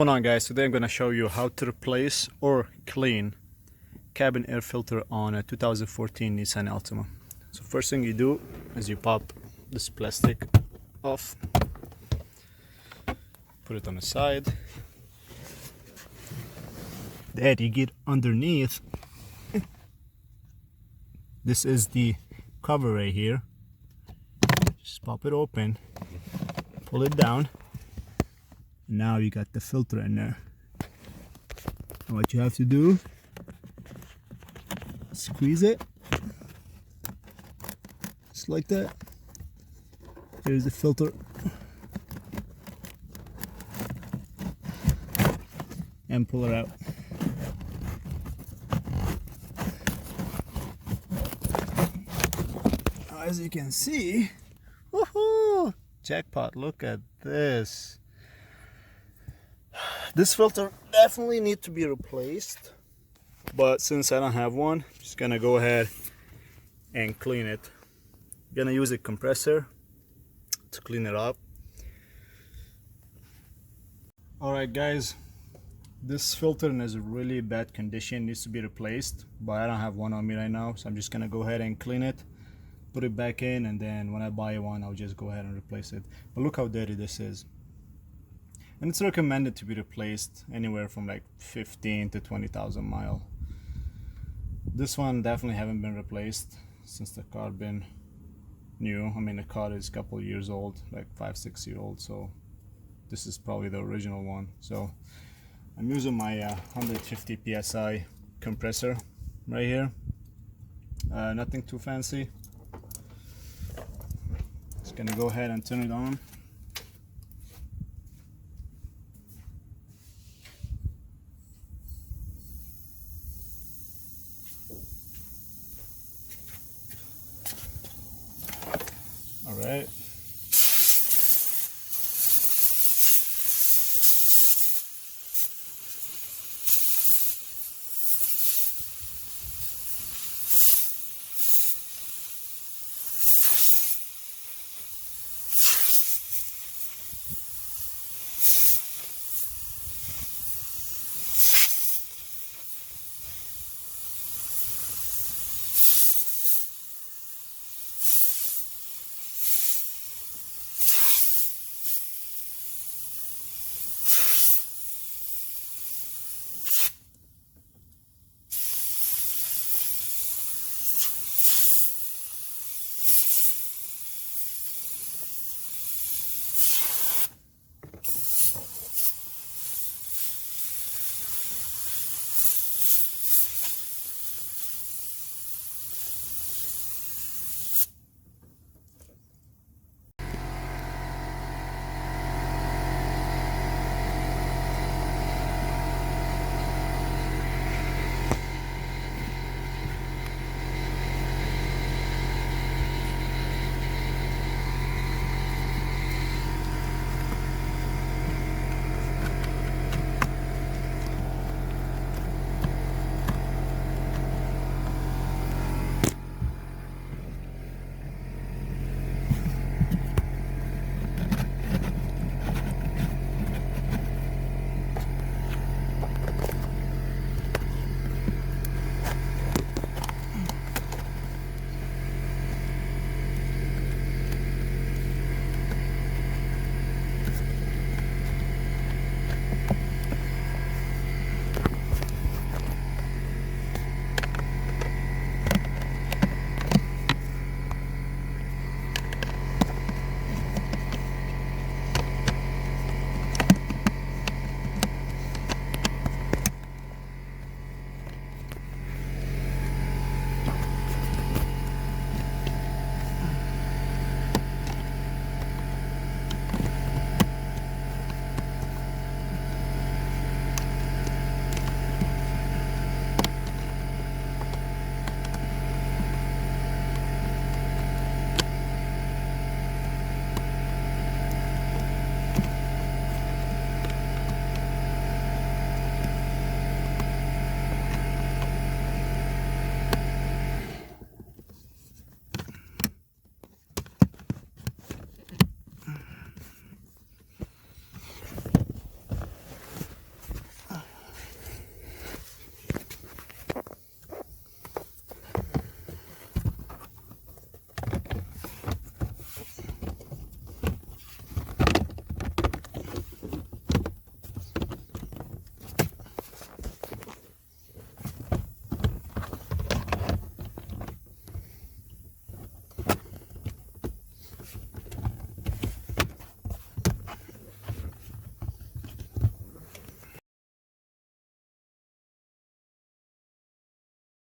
What's going on, guys? Today I'm going to show you how to replace or clean cabin air filter on a 2014 Nissan Altima. So first thing you do is you pop this plastic off, put it on the side. Then you get underneath. This is the cover right here. Just pop it open, pull it down. Now you got the filter in there. And what you have to do, squeeze it just like that. Here's the filter, and pull it out. Now, as you can see, woohoo! Jackpot! Look at this. This filter definitely needs to be replaced, but since I don't have one, I'm just gonna go ahead and clean it. I'm gonna use a compressor to clean it up. Alright guys, this filter is in really bad condition, needs to be replaced, but I don't have one on me right now, so I'm just gonna go ahead and clean it, put it back in, and then when I buy one, I'll just go ahead and replace it. But look how dirty this is. And it's recommended to be replaced anywhere from like 15 to 20,000 miles. This one definitely haven't been replaced since the car been new. I mean, the car is a couple years old, like 5-6 years old, so this is probably the original one. So I'm using my 150 psi compressor right here. Nothing too fancy. Just gonna go ahead and turn it on.